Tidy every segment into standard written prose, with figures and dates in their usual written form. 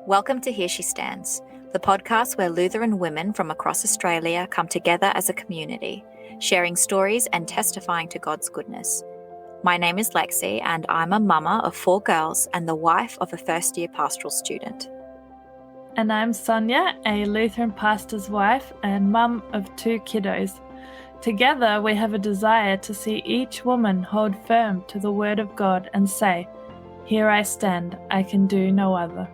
Welcome to Here She Stands, the podcast where Lutheran women from across Australia come together as a community, sharing stories and testifying to God's goodness. My name is Lexy, and I'm a mama of 4 girls and the wife of a first-year pastoral student. And I'm Sonja, a Lutheran pastor's wife and mum of 2 kiddos. Together, we have a desire to see each woman hold firm to the Word of God and say, "Here I stand, I can do no other."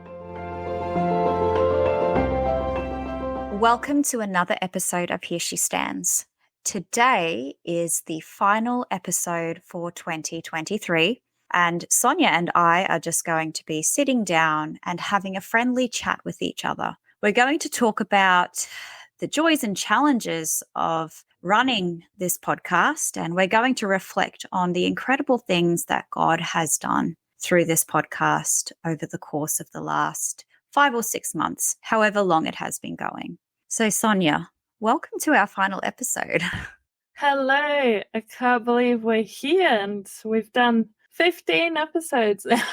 Welcome to another episode of Here She Stands. Today is the final episode for 2023, and Sonja and I are just going to be sitting down and having a friendly chat with each other. We're going to talk about the joys and challenges of running this podcast, and we're going to reflect on the incredible things that God has done through this podcast over the course of the last 5 or 6 months, however long it has been going. So Sonja, welcome to our final episode. Hello, I can't believe we're here and we've done 15 episodes now.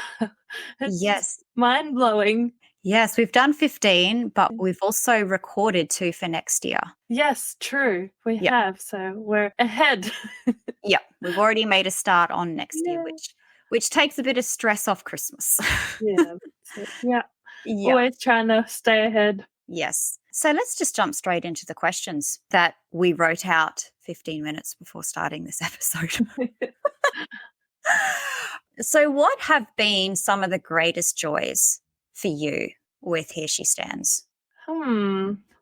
Yes. Mind-blowing. Yes, we've done 15, but we've also recorded 2 for next year. Yes, true. We have, so we're ahead. Yeah, we've already made a start on next year, which takes a bit of stress off Christmas. Yeah. Always trying to stay ahead. Yes. So let's just jump straight into the questions that we wrote out 15 minutes before starting this episode. So what have been some of the greatest joys for you with Here She Stands?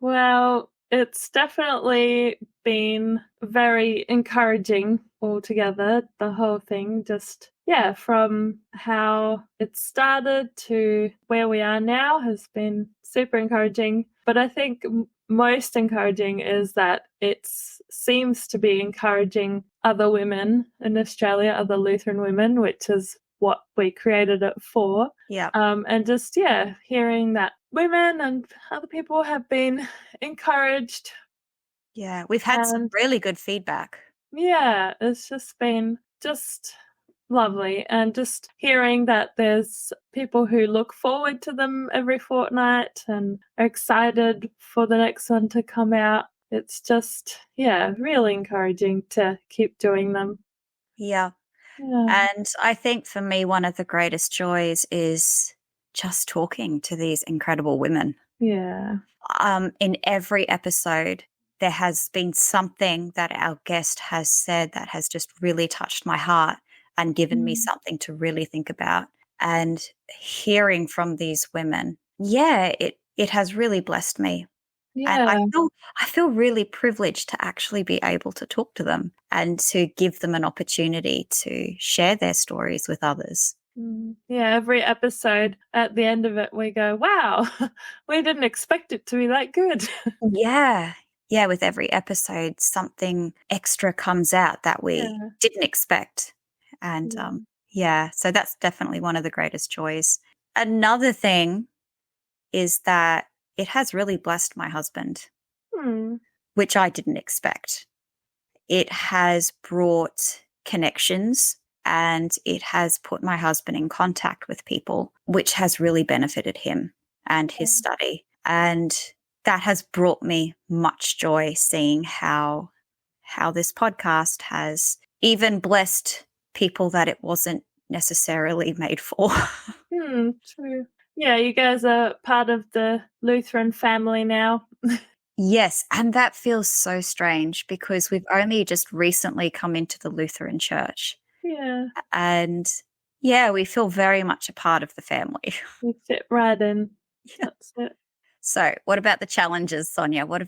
Well, it's definitely been very encouraging altogether, the whole thing. Just, from how it started to where we are now has been super encouraging. But I think most encouraging is that it seems to be encouraging other women in Australia, other Lutheran women, which is what we created it for. Yeah. And just, hearing that women and other people have been encouraged. Yeah, we've had some really good feedback. Yeah, it's just been just lovely. And just hearing that there's people who look forward to them every fortnight and are excited for the next one to come out. It's just, really encouraging to keep doing them. Yeah. And I think for me, one of the greatest joys is just talking to these incredible women. Yeah. In every episode, there has been something that our guest has said that has just really touched my heart and given me something to really think about. And hearing from these women, it has really blessed me. Yeah. And I feel really privileged to actually be able to talk to them and to give them an opportunity to share their stories with others. Yeah, every episode at the end of it, we go, wow, we didn't expect it to be that good. Yeah, with every episode, something extra comes out that we didn't expect. And so that's definitely one of the greatest joys. Another thing is that it has really blessed my husband, which I didn't expect. It has brought connections and it has put my husband in contact with people, which has really benefited him and his study. And that has brought me much joy seeing how this podcast has even blessed people that it wasn't necessarily made for. True. Yeah, you guys are part of the Lutheran family now. Yes, and that feels so strange because we've only just recently come into the Lutheran church. Yeah. And we feel very much a part of the family. We fit right in. Yeah. That's it. So what about the challenges, Sonja? What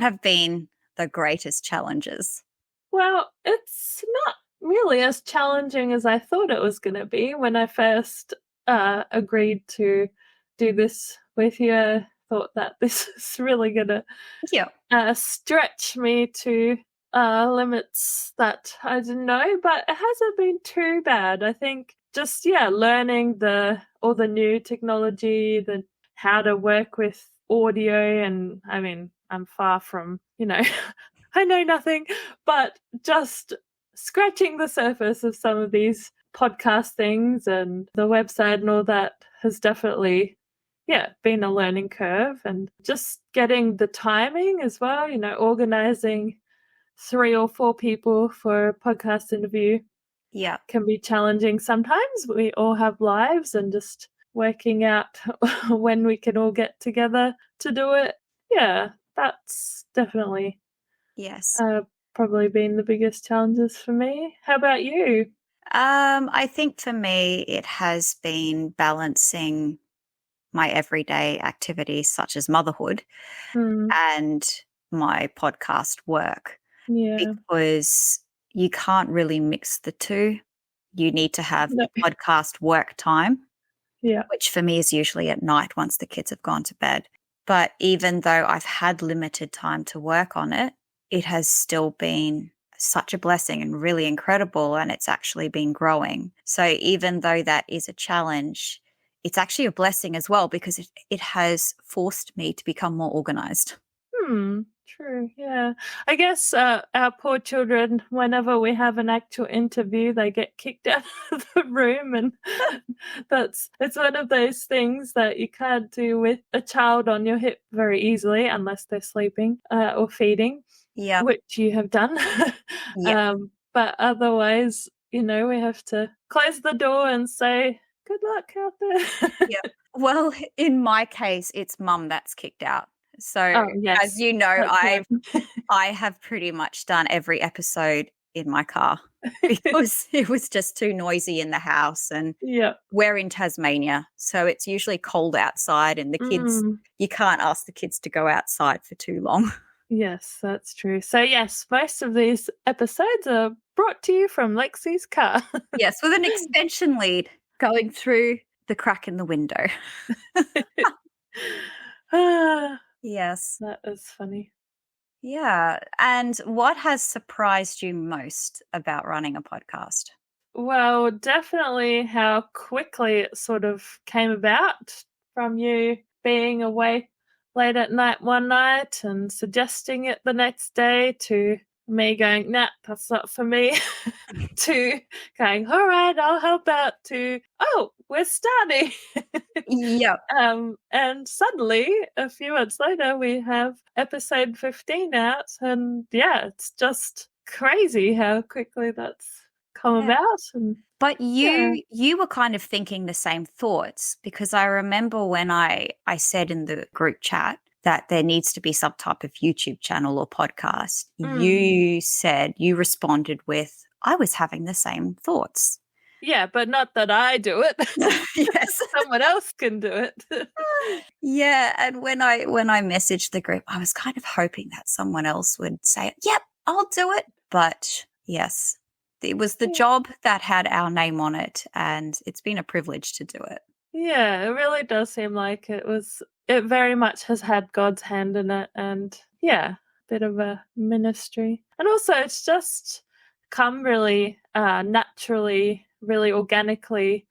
have been the greatest challenges? Well, it's not really as challenging as I thought it was going to be when I first agreed to do this with you. I thought that this is really going to stretch me to limits that I didn't know, but it hasn't been too bad. I think just learning all the new technology, how to work with audio, and I mean I'm far from I know nothing, but just scratching the surface of some of these podcast things and the website and all that has definitely been a learning curve, and just getting the timing as well, organizing 3 or 4 people for a podcast interview can be challenging sometimes. We all have lives, and just working out when we can all get together to do it. Yeah, that's definitely probably been the biggest challenges for me. How about you? I think for me, it has been balancing my everyday activities such as motherhood and my podcast work, because you can't really mix the two. You need to have the podcast work time, which for me is usually at night once the kids have gone to bed. But even though I've had limited time to work on it, it has still been such a blessing and really incredible, and it's actually been growing. So even though that is a challenge, it's actually a blessing as well, because it has forced me to become more organized. True, yeah. I guess our poor children, whenever we have an actual interview, they get kicked out of the room, and it's one of those things that you can't do with a child on your hip very easily unless they're sleeping or feeding, which you have done. But otherwise, we have to close the door and say, good luck out there. Well, in my case, it's mum that's kicked out. So as you know, I have pretty much done every episode in my car because it was just too noisy in the house, and we're in Tasmania, so it's usually cold outside, and the kids, you can't ask the kids to go outside for too long. Yes, that's true. So yes, most of these episodes are brought to you from Lexy's car. Yes, with an extension lead going through the crack in the window. Yes. That is funny. Yeah. And what has surprised you most about running a podcast? Well, definitely how quickly it sort of came about, from you being awake late at night one night and suggesting it the next day, to me going, nah, that's not for me, to going, all right, I'll help out, to, oh, we're starting. And suddenly, a few months later, we have episode 15 out, and it's just crazy how quickly that's come about. But you were kind of thinking the same thoughts, because I remember when I said in the group chat that there needs to be some type of YouTube channel or podcast, you responded with, I was having the same thoughts. Yeah, but not that I do it. Yes. Someone else can do it. Yeah, and when I messaged the group, I was kind of hoping that someone else would say, yep, I'll do it. But yes, it was the job that had our name on it, and it's been a privilege to do it. Yeah, it really does seem like it very much has had God's hand in it, and a bit of a ministry. And also it's just come really naturally, really organically.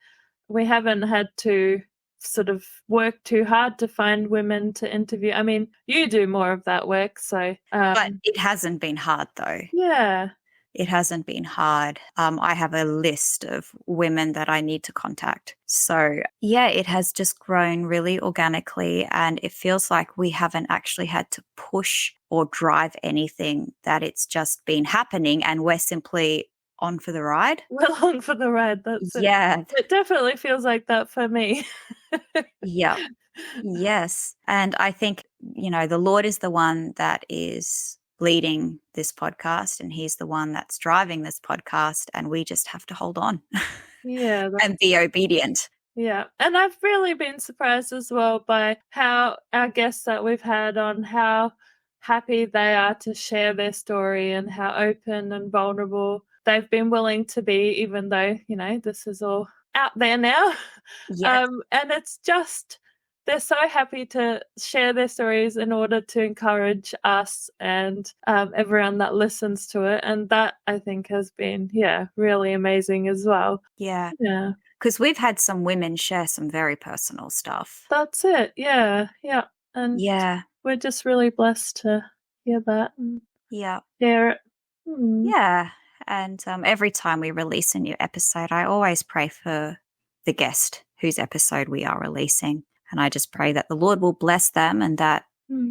We haven't had to sort of work too hard to find women to interview. I mean, you do more of that work, so but it hasn't been hard though. Yeah. It hasn't been hard. I have a list of women that I need to contact. So, it has just grown really organically, and it feels like we haven't actually had to push or drive anything, that it's just been happening and we're simply on for the ride. We're on for the ride, that's it. Yeah. It definitely feels like that for me. Yeah. Yes. And I think, the Lord is the one that is leading this podcast, and he's the one that's driving this podcast, and we just have to hold on and be obedient. Yeah. And I've really been surprised as well by how our guests that we've had on, how happy they are to share their story and how open and vulnerable they've been willing to be, even though, this is all out there now. Yes. And it's just, they're so happy to share their stories in order to encourage us and everyone that listens to it. And that, I think, has been, really amazing as well. Yeah. Yeah. Because we've had some women share some very personal stuff. That's it. Yeah. Yeah. And we're just really blessed to hear that and share it. Yeah. And every time we release a new episode, I always pray for the guest whose episode we are releasing. And I just pray that the Lord will bless them and that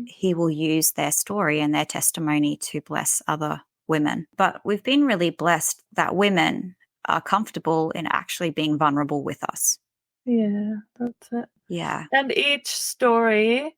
he will use their story and their testimony to bless other women. But we've been really blessed that women are comfortable in actually being vulnerable with us. Yeah, that's it. Yeah. And each story,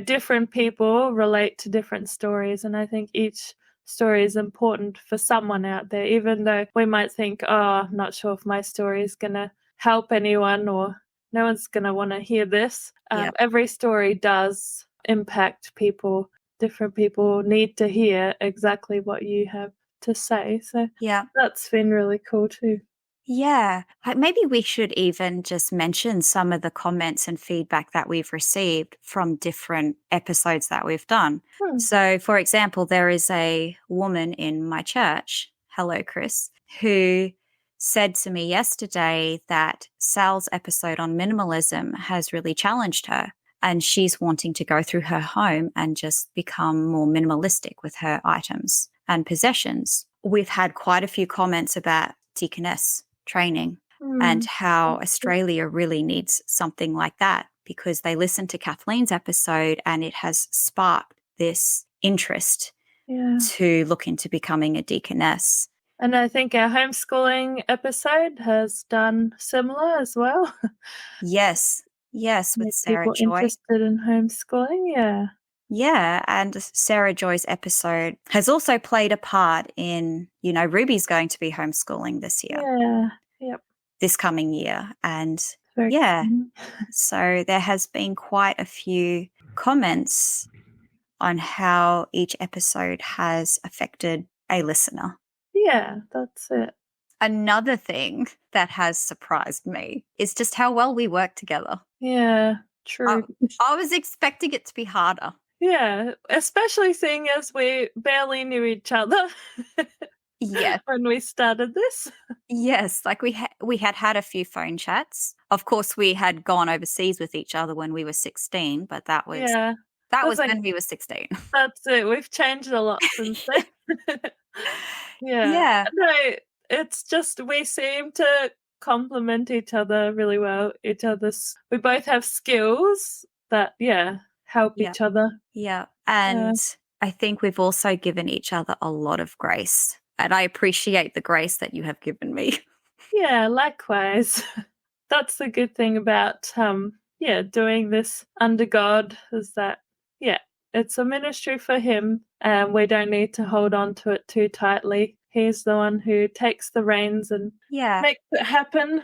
different people relate to different stories. And I think each story is important for someone out there, even though we might think, I'm not sure if my story is going to help anyone or no one's going to want to hear this. Every story does impact people. Different people need to hear exactly what you have to say. So that's been really cool too. Yeah. Maybe we should even just mention some of the comments and feedback that we've received from different episodes that we've done. So, for example, there is a woman in my church, hello, Chris, who said to me yesterday that Sal's episode on minimalism has really challenged her. And she's wanting to go through her home and just become more minimalistic with her items and possessions. We've had quite a few comments about deaconess training and how Australia really needs something like that, because they listened to Kathleen's episode and it has sparked this interest to look into becoming a deaconess. And I think our homeschooling episode has done similar as well. Yes, with Sarah people Joy. Interested in homeschooling, Yeah, and Sarah Joy's episode has also played a part in, Ruby's going to be homeschooling this year. This coming year. And so there has been quite a few comments on how each episode has affected a listener. Yeah, that's it. Another thing that has surprised me is just how well we work together. Yeah, true. I was expecting it to be harder. Yeah, especially seeing as we barely knew each other. Yeah. When we started this. Yes, like we had a few phone chats. Of course, we had gone overseas with each other when we were 16, but that was when we were 16. That's it. We've changed a lot since then. Yeah. No, it's just we seem to complement each other really well. We both have skills that help each other. Yeah. And I think we've also given each other a lot of grace. And I appreciate the grace that you have given me. Yeah, likewise. That's the good thing about doing this under God, is that it's a ministry for him, and we don't need to hold on to it too tightly. He's the one who takes the reins and makes it happen.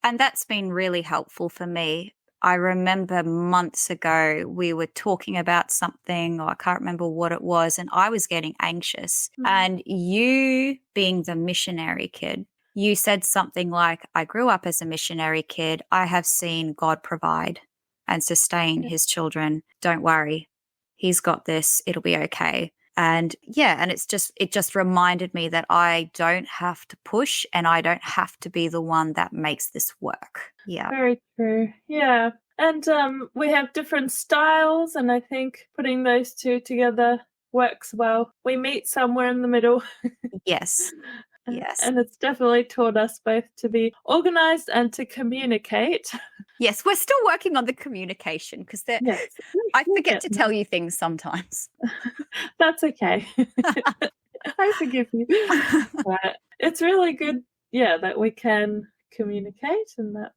And that's been really helpful for me. I remember months ago we were talking about something, or I can't remember what it was, and I was getting anxious. And you, being the missionary kid, you said something like, I grew up as a missionary kid. I have seen God provide and sustain his children. Don't worry. He's got this. It'll be okay. And and it just reminded me that I don't have to push and I don't have to be the one that makes this work. Yeah. Very true. Yeah. And we have different styles, and I think putting those two together works well. We meet somewhere in the middle. Yes. Yes. And it's definitely taught us both to be organized and to communicate. Yes, we're still working on the communication because I forget to tell you things sometimes. That's okay. I forgive you. But it's really good, that we can communicate and that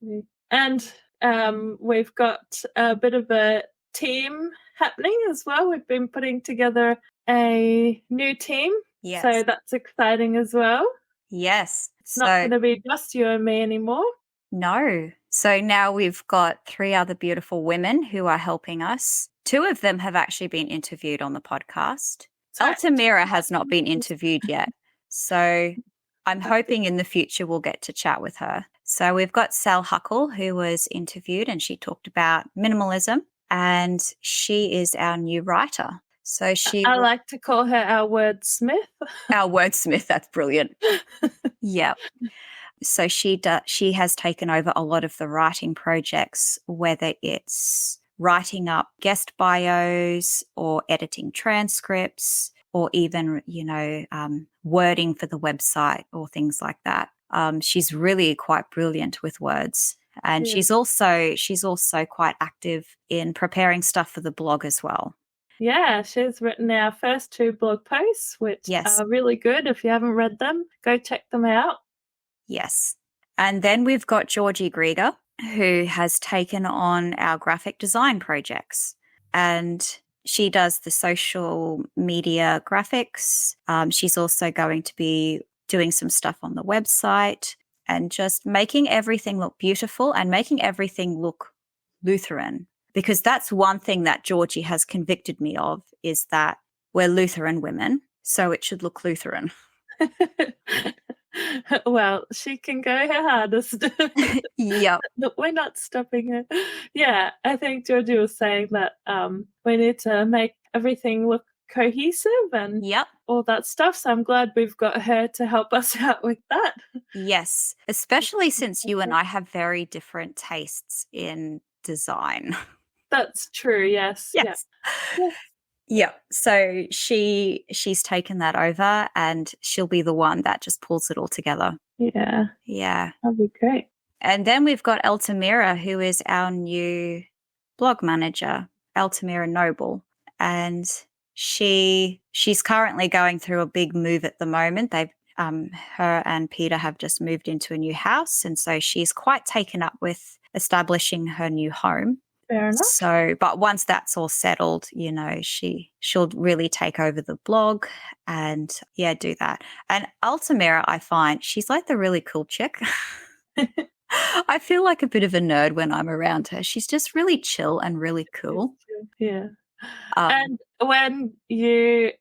we've got a bit of a team happening as well. We've been putting together a new team. Yes. So that's exciting as well. Yes. It's not going to be just you and me anymore. No. So now we've got 3 other beautiful women who are helping us. 2 of them have actually been interviewed on the podcast. Altamira has not been interviewed yet. So I'm hoping in the future we'll get to chat with her. So we've got Sal Huckle, who was interviewed, and she talked about minimalism, and she is our new writer. So I like to call her our wordsmith. Our wordsmith, that's brilliant. Yeah. So she has taken over a lot of the writing projects, whether it's writing up guest bios or editing transcripts or even, wording for the website or things like that. She's really quite brilliant with words, And she's also quite active in preparing stuff for the blog as well. Yeah, she's written our first 2 blog posts, which are really good. If you haven't read them, go check them out. Yes. And then we've got Georgie Grieger, who has taken on our graphic design projects. And she does the social media graphics. She's also going to be doing some stuff on the website and just making everything look beautiful and making everything look Lutheran. Because that's one thing that Georgie has convicted me of, is that we're Lutheran women, so it should look Lutheran. Well, she can go her hardest. Yep. We're not stopping her. Yeah, I think Georgie was saying that we need to make everything look cohesive and all that stuff. So I'm glad we've got her to help us out with that. Yes, especially since you and I have very different tastes in design. That's true, yes. Yes. Yeah. So she's taken that over and she'll be the one that just pulls it all together. Yeah. Yeah. That'd be great. And then we've got Altamira, who is our new blog manager, Altamira Noble. And she's currently going through a big move at the moment. They've her and Peter have just moved into a new house, and so she's quite taken up with establishing her new home. Fair enough. So, but once that's all settled, you know, she'll really take over the blog and do that. And Altamira, I find she's like the really cool chick. I feel like a bit of a nerd when I'm around her. She's just really chill and really cool. Yeah. And when you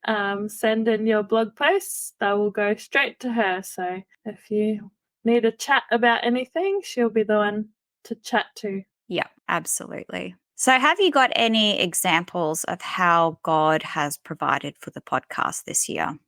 send in your blog posts, they will go straight to her. So if you need a chat about anything, she'll be the one to chat to. Yeah, absolutely. So have you got any examples of how God has provided for the podcast this year?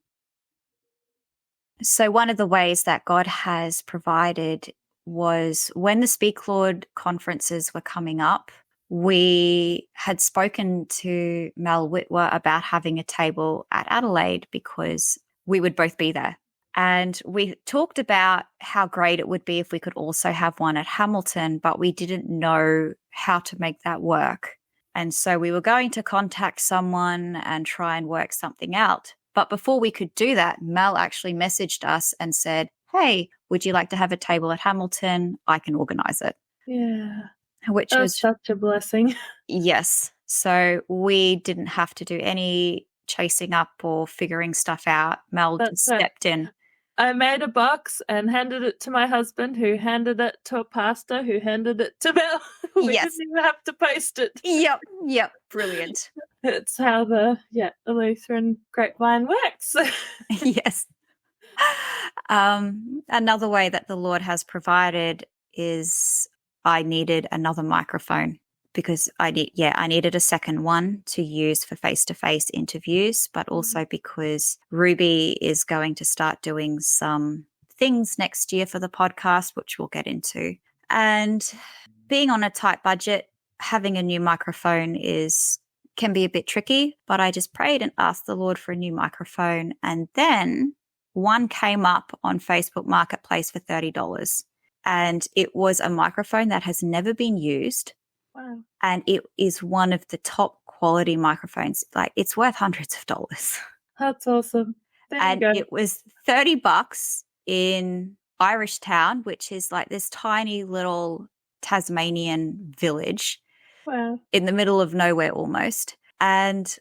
So one of the ways that God has provided was when the Speak Lord conferences were coming up, we had spoken to Mel Whitwer about having a table at Adelaide because we would both be there. And we talked about how great it would be if we could also have one at Hamilton, but we didn't know how to make that work. And so we were going to contact someone and try and work something out. But before we could do that, Mel actually messaged us and said, hey, would you like to have a table at Hamilton? I can organize it. Yeah. Which was such a blessing. Yes. So we didn't have to do any chasing up or figuring stuff out. Mel just stepped in. I made a box and handed it to my husband, who handed it to a pastor, who handed it to Mel. We didn't even have to post it. Yep. Brilliant. It's how the Lutheran grapevine works. Yes. Another way that the Lord has provided is I needed another microphone because I needed a second one to use for face-to-face interviews, but also because Ruby is going to start doing some things next year for the podcast, which we'll get into. And being on a tight budget, having a new microphone can be a bit tricky, but I just prayed and asked the Lord for a new microphone. And then one came up on Facebook Marketplace for $30. And it was a microphone that has never been used. Wow. And it is one of the top quality microphones. Like, it's worth hundreds of dollars. That's awesome. And it was $30 in Irishtown, which is like this tiny little Tasmanian village. Wow. In the middle of nowhere almost. And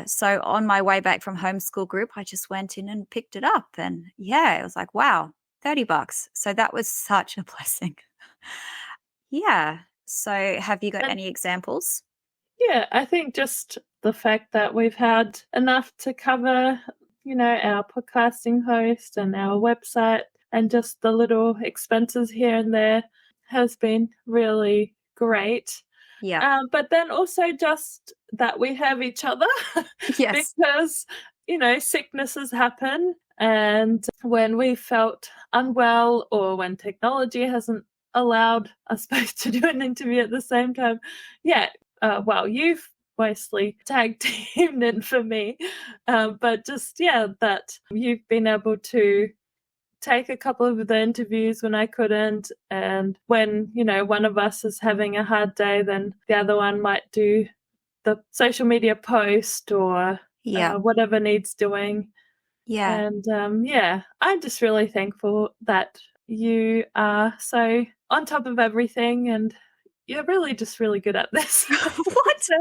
so on my way back from homeschool group, I just went in and picked it up. And it was like, wow, $30. So that was such a blessing. So have you got any examples? Yeah, I think just the fact that we've had enough to cover, our podcasting host and our website, and just the little expenses here and there has been really great. Yeah. But then also just that we have each other. Yes. Because, sicknesses happen. And when we felt unwell or when technology hasn't allowed us both to do an interview at the same time, you've mostly tag teamed in for me. But just, that you've been able to take a couple of the interviews when I couldn't. And when, one of us is having a hard day, then the other one might do the social media post or whatever needs doing. Yeah. And I'm just really thankful that you are so on top of everything, and you're really just really good at this. What? So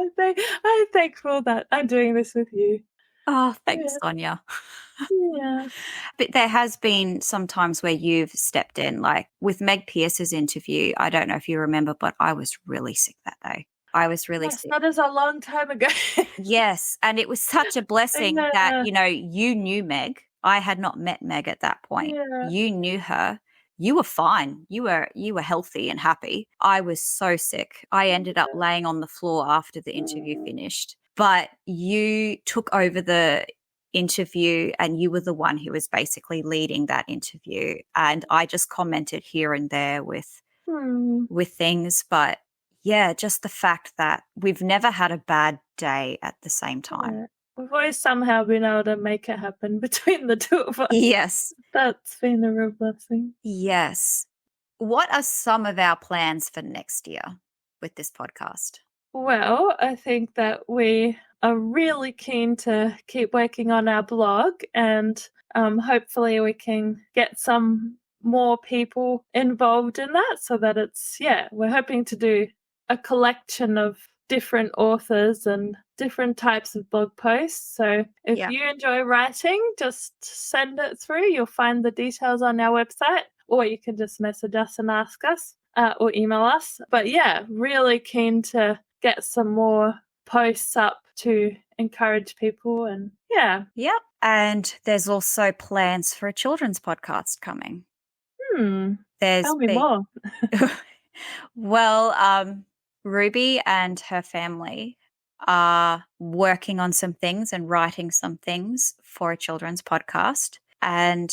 I'm thankful that I'm doing this with you. Oh, thanks, Sonja. Yeah. But there has been some times where you've stepped in, like with Meg Pierce's interview. I don't know if you remember, but I was really sick that day. I was really sick. That is a long time ago. Yes. And it was such a blessing that, you knew Meg. I had not met Meg at that point. Yeah. You knew her. You were fine. You were healthy and happy. I was so sick. I ended up laying on the floor after the interview finished. But you took over the interview and you were the one who was basically leading that interview. And I just commented here and there with things. But yeah, just the fact that we've never had a bad day at the same time. Yeah. We've always somehow been able to make it happen between the two of us. Yes. That's been a real blessing. Yes. What are some of our plans for next year with this podcast? Well, I think that we are really keen to keep working on our blog, and hopefully we can get some more people involved in that so that we're hoping to do a collection of different authors and different types of blog posts. So if you enjoy writing, just send it through. You'll find the details on our website, or you can just message us and ask us or email us. But really keen to get some more posts up to encourage people. And Yep. And there's also plans for a children's podcast coming. Tell me more. Well, Ruby and her family are working on some things and writing some things for a children's podcast. And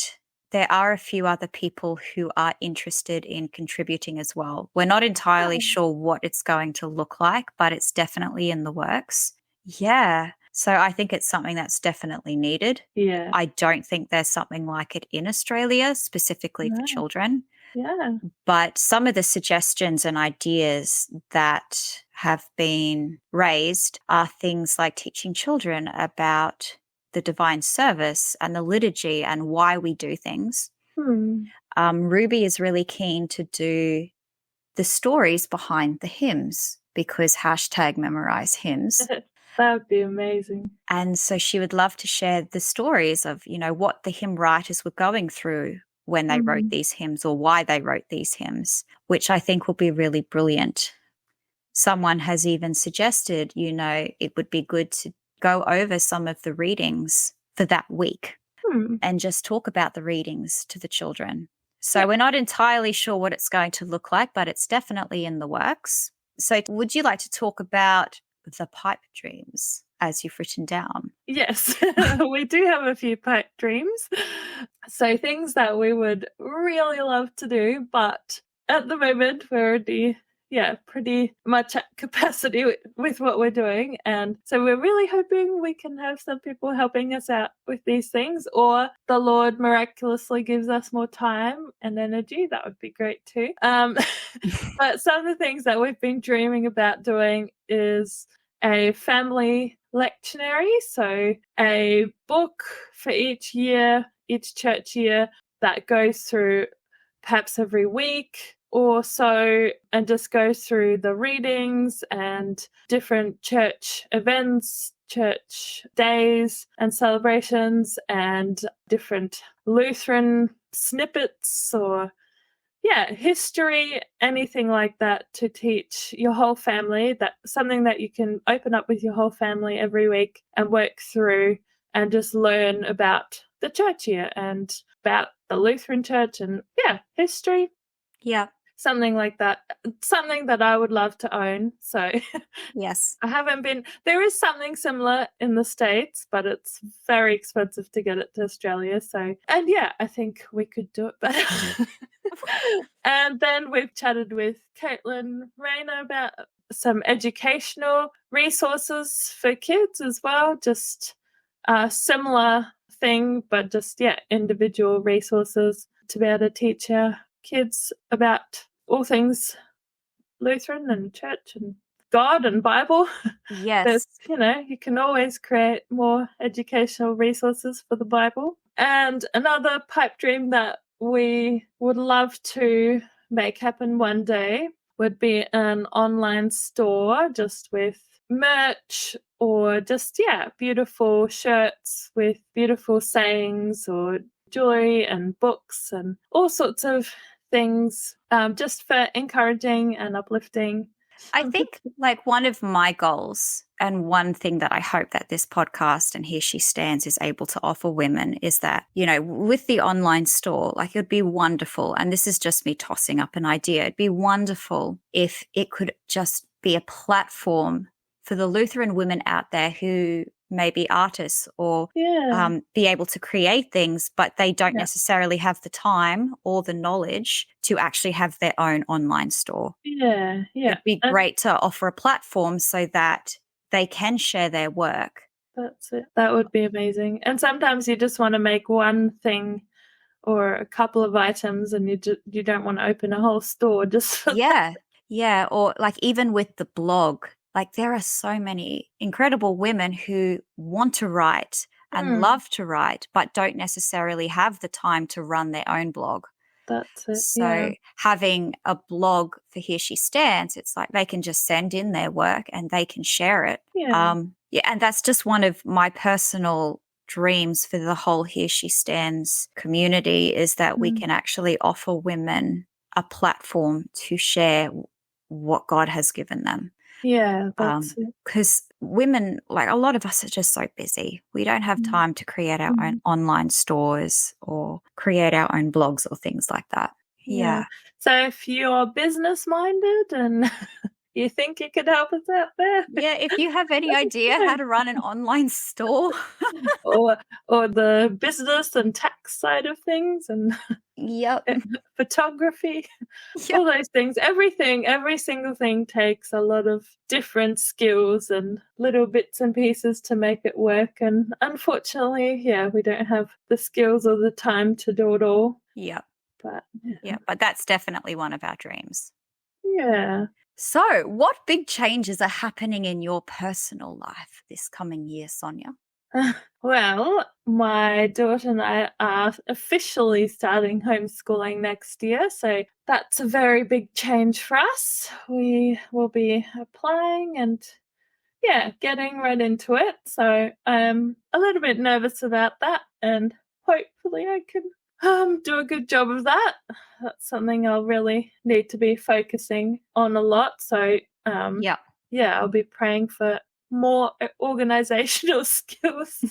there are a few other people who are interested in contributing as well. We're not entirely sure what it's going to look like, but it's definitely in the works. Yeah. So I think it's something that's definitely needed. Yeah. I don't think there's something like it in Australia specifically for children. Yeah. But some of the suggestions and ideas that have been raised are things like teaching children about the divine service and the liturgy and why we do things. Ruby is really keen to do the stories behind the hymns because #memorize hymns. That would be amazing. And so she would love to share the stories of, what the hymn writers were going through when they wrote these hymns or why they wrote these hymns, which I think will be really brilliant. Someone has even suggested, it would be good to go over some of the readings for that week and just talk about the readings to the children. So we're not entirely sure what it's going to look like, but it's definitely in the works. So would you like to talk about the pipe dreams as you've written down? Yes, we do have a few pipe dreams. So things that we would really love to do, but at the moment we're already pretty much at capacity with what we're doing. And so we're really hoping we can have some people helping us out with these things, or the Lord miraculously gives us more time and energy. That would be great too. But some of the things that we've been dreaming about doing is a family lectionary, so a book for each year, each church year, that goes through perhaps every week or so and just goes through the readings and different church events, church days and celebrations, and different Lutheran snippets or history, anything like that, to teach your whole family. That's something that you can open up with your whole family every week and work through and just learn about the church year and about the Lutheran church and history. Yeah. Something like that. Something that I would love to own. So yes, I haven't been. There is something similar in the States, but it's very expensive to get it to Australia. So, and I think we could do it better. And then we've chatted with Caitlin Rayner about some educational resources for kids as well. Just a similar thing, but just individual resources to be able to teach our kids about all things Lutheran and church and God and Bible. Yes. You can always create more educational resources for the Bible. And another pipe dream that we would love to make happen one day would be an online store just with merch or just, beautiful shirts with beautiful sayings or jewelry and books and all sorts of things, just for encouraging and uplifting. I think like one of my goals and one thing that I hope that this podcast and Here She Stands is able to offer women is that, with the online store, like it would be wonderful. And this is just me tossing up an idea. It'd be wonderful if it could just be a platform for the Lutheran women out there who may be artists or be able to create things, but they don't necessarily have the time or the knowledge to actually have their own online store. Yeah. It'd be great to offer a platform so that they can share their work. That's it. That would be amazing. And sometimes you just want to make one thing or a couple of items and you don't want to open a whole store just for that. Yeah. Or like even with the blog, like there are so many incredible women who want to write and love to write, but don't necessarily have the time to run their own blog. That's it. So having a blog for Here She Stands, it's like they can just send in their work and they can share it. And that's just one of my personal dreams for the whole Here She Stands community is that we can actually offer women a platform to share what God has given them. Yeah, that's it. Because women, like a lot of us are just so busy. We don't have time to create our own online stores or create our own blogs or things like that. Yeah. So if you're business minded and you think you could help us out there. Yeah, if you have any idea how to run an online store. or the business and tax side of things and photography, all those things, every single thing takes a lot of different skills and little bits and pieces to make it work. And unfortunately, we don't have the skills or the time to do it all. But that's definitely one of our dreams. Yeah. So, what big changes are happening in your personal life this coming year, Sonja? Well, my daughter and I are officially starting homeschooling next year, so that's a very big change for us. We will be applying and getting right into it. So I'm a little bit nervous about that, and hopefully I can do a good job of that. That's something I'll really need to be focusing on a lot. So I'll be praying for more organizational skills.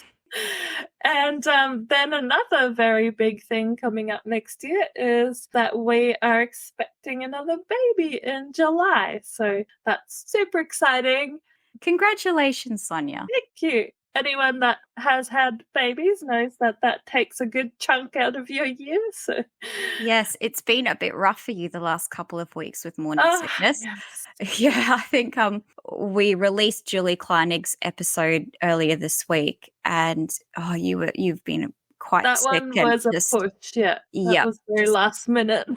And then another very big thing coming up next year is that we are expecting another baby in July. So that's super exciting. Congratulations, Sonja. Thank you. Anyone that has had babies knows that takes a good chunk out of your year. So. Yes, it's been a bit rough for you the last couple of weeks with morning sickness. Yes. Yeah, I think we released Julie Kleinig's episode earlier this week, and you've been quite that sick. That one was a push, That was very last minute.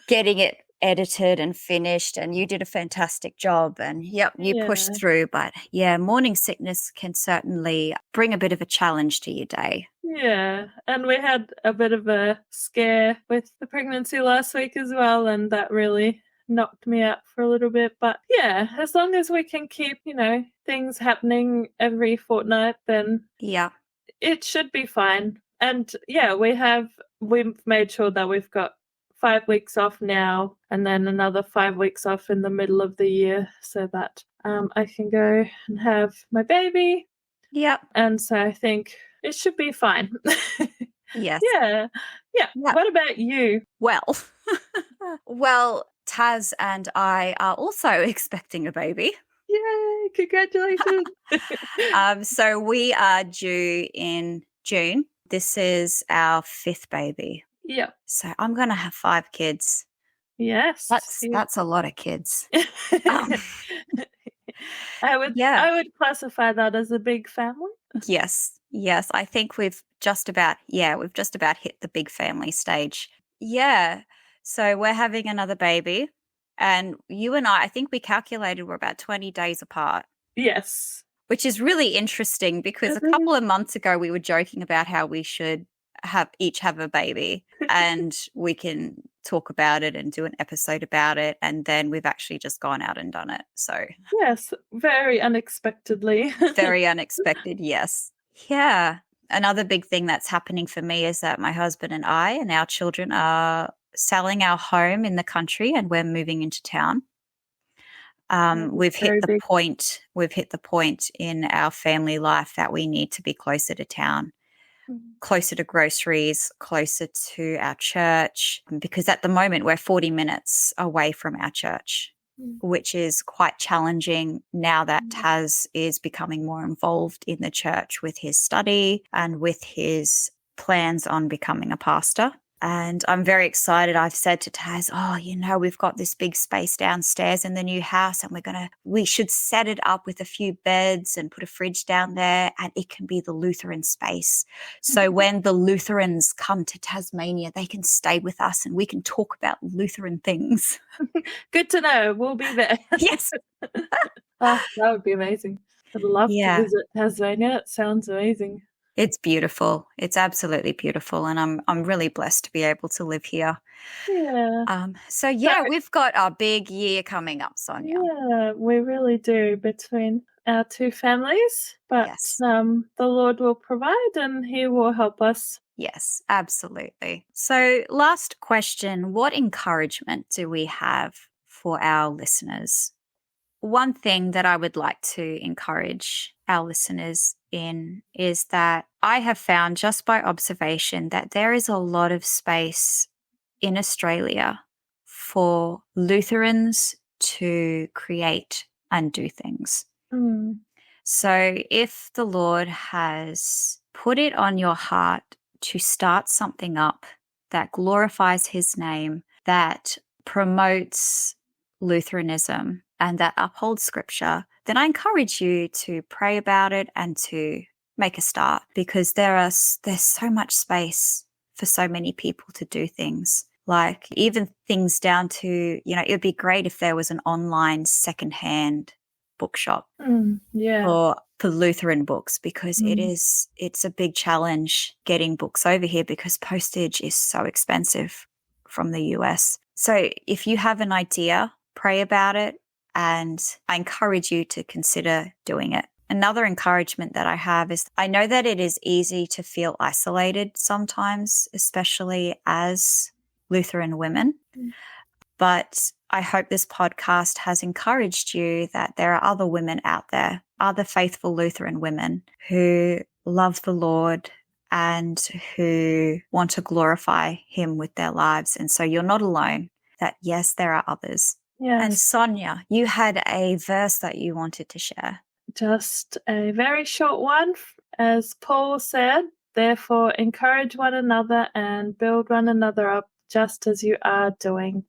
Getting it edited and finished, and you did a fantastic job, and you pushed through. But morning sickness can certainly bring a bit of a challenge to your day. And we had a bit of a scare with the pregnancy last week as well, and that really knocked me out for a little bit. But as long as we can keep things happening every fortnight, then it should be fine. And we've made sure that we've got 5 weeks off now and then another 5 weeks off in the middle of the year so that I can go and have my baby. And so I think it should be fine. Yes. Yeah. What about you? Well, Taz and I are also expecting a baby. Yay, congratulations. So we are due in June. This is our 5th baby. So I'm going to have 5 kids. Yes. That's a lot of kids. I would classify that as a big family. Yes. I think we've just about hit the big family stage. Yeah. So we're having another baby, and you and I think we calculated we're about 20 days apart. Yes. Which is really interesting because a couple of months ago we were joking about how we should each have a baby and we can talk about it and do an episode about it, and then we've actually just gone out and done it. So yes, very unexpectedly. very unexpected, yes. Yeah. Another big thing that's happening for me is that my husband and I and our children are selling our home in the country and we're moving into town. We've hit the point. We've hit the point in our family life that we need to be closer to town, closer to groceries, closer to our church, because at the moment we're 40 minutes away from our church, which is quite challenging now that Taz is becoming more involved in the church with his study and with his plans on becoming a pastor. And I'm very excited. I've said to Taz, we've got this big space downstairs in the new house and we should set it up with a few beds and put a fridge down there, and it can be the Lutheran space. So when the Lutherans come to Tasmania, they can stay with us and we can talk about Lutheran things. Good to know. We'll be there. Yes. That would be amazing. I'd love to visit Tasmania. It sounds amazing. It's beautiful. It's absolutely beautiful, and I'm really blessed to be able to live here. Yeah. So we've got our big year coming up, Sonja. Yeah, we really do, between our two families. But the Lord will provide and He will help us. Yes, absolutely. So last question, what encouragement do we have for our listeners? One thing that I would like to encourage our listeners in is that I have found just by observation that there is a lot of space in Australia for Lutherans to create and do things. So if the Lord has put it on your heart to start something up that glorifies His name, that promotes Lutheranism, and that upholds Scripture, then I encourage you to pray about it and to make a start, because there's so much space for so many people to do things. Like even things down to, it would be great if there was an online secondhand bookshop for Lutheran books, because it's a big challenge getting books over here because postage is so expensive from the US. So if you have an idea, pray about it, and I encourage you to consider doing it. Another encouragement that I have is I know that it is easy to feel isolated sometimes, especially as Lutheran women, but I hope this podcast has encouraged you that there are other women out there, other faithful Lutheran women who love the Lord and who want to glorify Him with their lives. And so you're not alone, that yes, there are others. Yes. And Sonja, you had a verse that you wanted to share. Just a very short one. As Paul said, therefore encourage one another and build one another up, just as you are doing,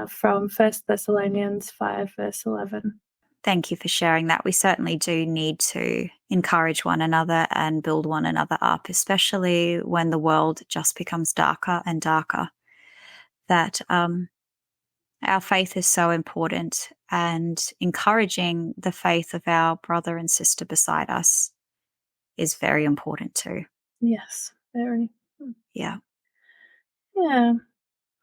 from 1 Thessalonians 5, verse 11. Thank you for sharing that. We certainly do need to encourage one another and build one another up, especially when the world just becomes darker and darker. That our faith is so important, and encouraging the faith of our brother and sister beside us is very important too. Yes, very. Yeah. Yeah.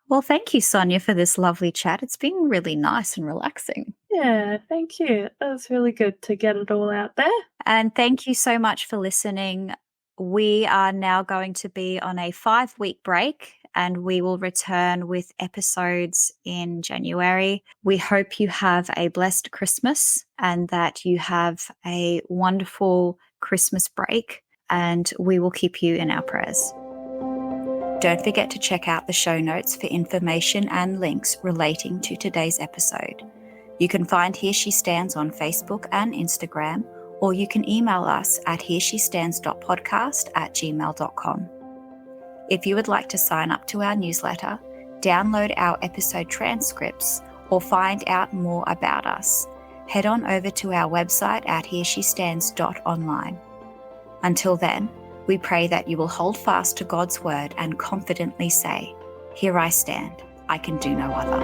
Well, thank you, Sonja, for this lovely chat. It's been really nice and relaxing. Yeah, thank you. That was really good to get it all out there. And thank you so much for listening. We are now going to be on a 5-week break, and we will return with episodes in January. We hope you have a blessed Christmas and that you have a wonderful Christmas break, and we will keep you in our prayers. Don't forget to check out the show notes for information and links relating to today's episode. You can find Here She Stands on Facebook and Instagram, or you can email us at hereshestands.podcast@gmail.com. If you would like to sign up to our newsletter, download our episode transcripts, or find out more about us, head on over to our website at hereshestands.online. Until then, we pray that you will hold fast to God's word and confidently say, Here I stand. I can do no other.